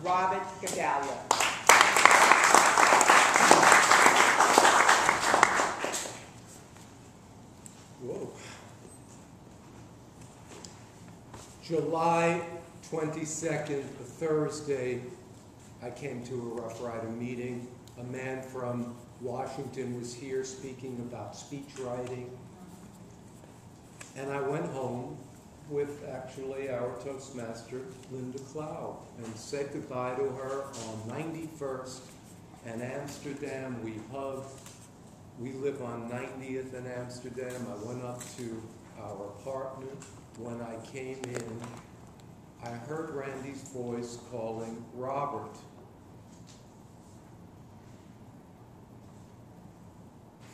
Rande Gedaliah. Whoa. July 22nd, a Thursday, I came to a Roughrider meeting. A man from Washington was here speaking about speech writing. And I went home with actually our Toastmaster, Linda Clow, and said goodbye to her on 91st and Amsterdam. We hugged. We live on 90th in Amsterdam. I went up to our apartment. When I came in, I heard Randy's voice calling Robert.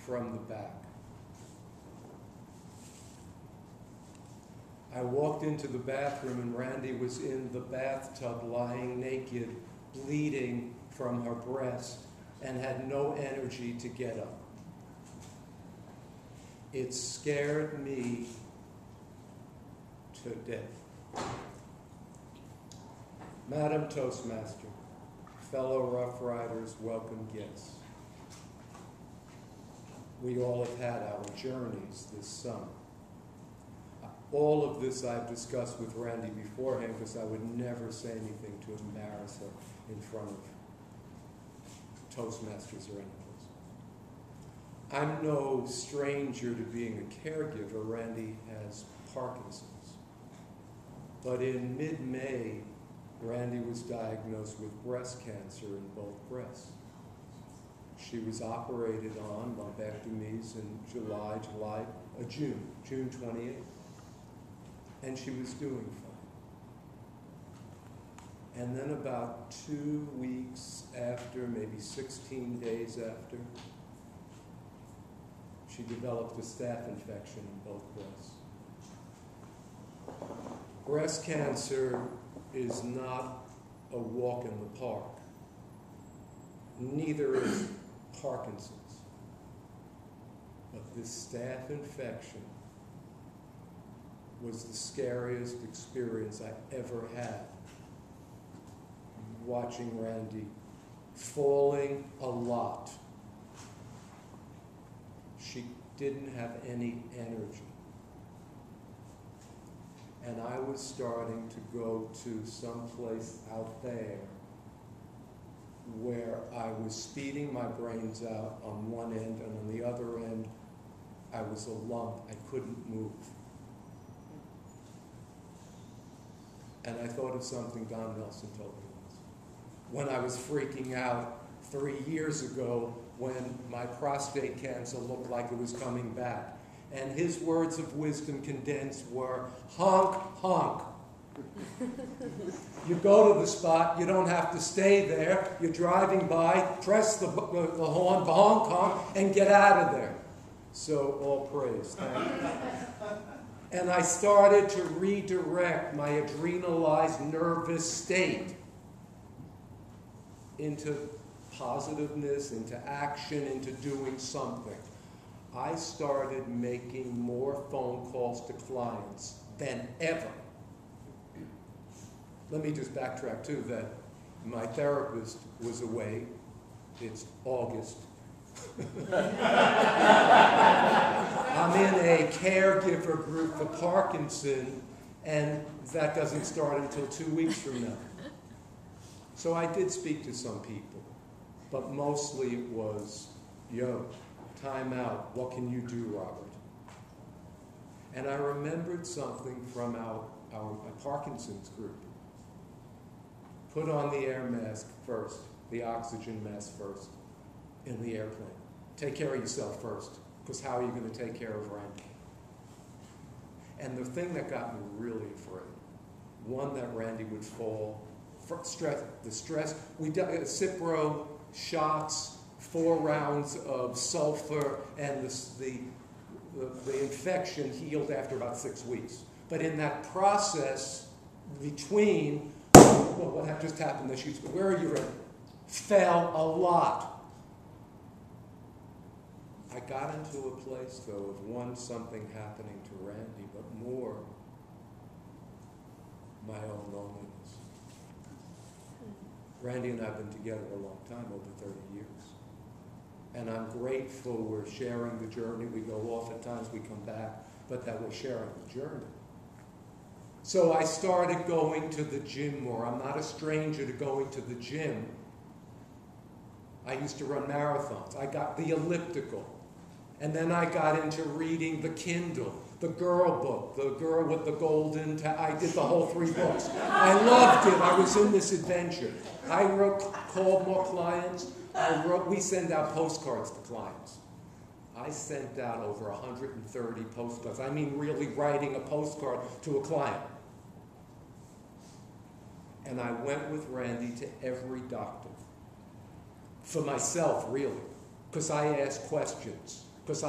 From the back. I walked into the bathroom and Randy was in the bathtub lying naked, bleeding from her breast, and had no energy to get up. It scared me to death. Madam Toastmaster, fellow Roughriders, welcome guests. We all have had our journeys this summer. All of this I've discussed with Randy beforehand because I would never say anything to embarrass her in front of Toastmasters or anything. I'm no stranger to being a caregiver. Randy has Parkinson's. But in mid-May, Randy was diagnosed with breast cancer in both breasts. She was operated on, lumpectomies, in June 28th. And she was doing fine. And then about 2 weeks after, maybe 16 days after, she developed a staph infection in both breasts. Breast cancer is not a walk in the park. Neither is Parkinson's. But this staph infection was the scariest experience I ever had. Watching Randy falling a lot. She didn't have any energy. And I was starting to go to some place out there where I was speeding my brains out on one end, and on the other end, I was a lump. I couldn't move. And I thought of something Don Nelson told me once. When I was freaking out 3 years ago when my prostate cancer looked like it was coming back. And his words of wisdom condensed were, honk, honk. You go to the spot, you don't have to stay there. You're driving by, press the horn, honk, honk, and get out of there. So all praise. Thank you. And I started to redirect my adrenalized nervous state into positiveness, into action, into doing something. I started making more phone calls to clients than ever. Let me just backtrack too, that my therapist was away. It's August. I'm in a caregiver group for Parkinson, and that doesn't start until 2 weeks from now. So I did speak to some people, but mostly it was, yo, time out, what can you do, Robert? And I remembered something from our Parkinson's group. Put on the air mask first, the oxygen mask first, in the airplane. Take care of yourself first, because how are you going to take care of Randy? And the thing that got me really afraid, one, that Randy would fall, the stress, we did Cipro shots, 4 rounds of sulfur, and the infection healed after about 6 weeks. But in that process between, well, what had just happened, where are you, Randy? Fell a lot. I got into a place, though, of one, something happening to Randy, but more, my own loneliness. Randy and I have been together a long time, over 30 years. And I'm grateful we're sharing the journey. We go off at times, we come back, but that we're sharing the journey. So I started going to the gym more. I'm not a stranger to going to the gym. I used to run marathons. I got the elliptical. And then I got into reading the Kindle, the girl book, the girl with the golden, I did the whole 3 books. I loved it. I was in this adventure. I called more clients. We send out postcards to clients. I sent out over 130 postcards. I mean really writing a postcard to a client. And I went with Randy to every doctor. For myself, really. Because I asked questions. Because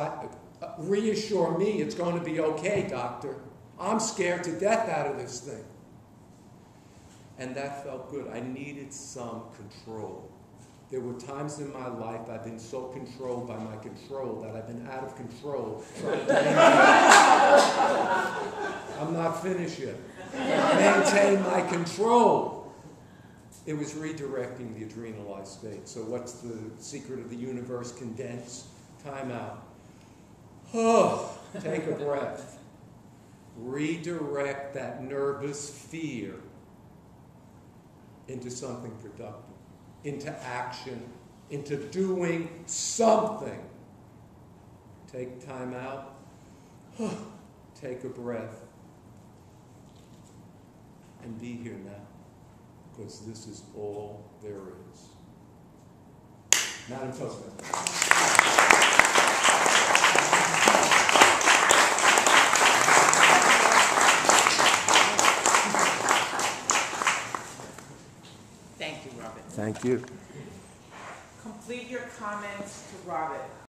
reassure me it's going to be okay, doctor. I'm scared to death out of this thing. And that felt good. I needed some control. There were times in my life I've been so controlled by my control that I've been out of control. I'm not finished yet. Maintain my control. It was redirecting the adrenalized state. So what's the secret of the universe? Condense. Time out. Oh, take a breath. Redirect that nervous fear into something productive, into action, into doing something. Take time out. Take a breath. And be here now, because this is all there is. Madam Toastmaster. Thank you, Robert. Thank you. Complete your comments to Robert.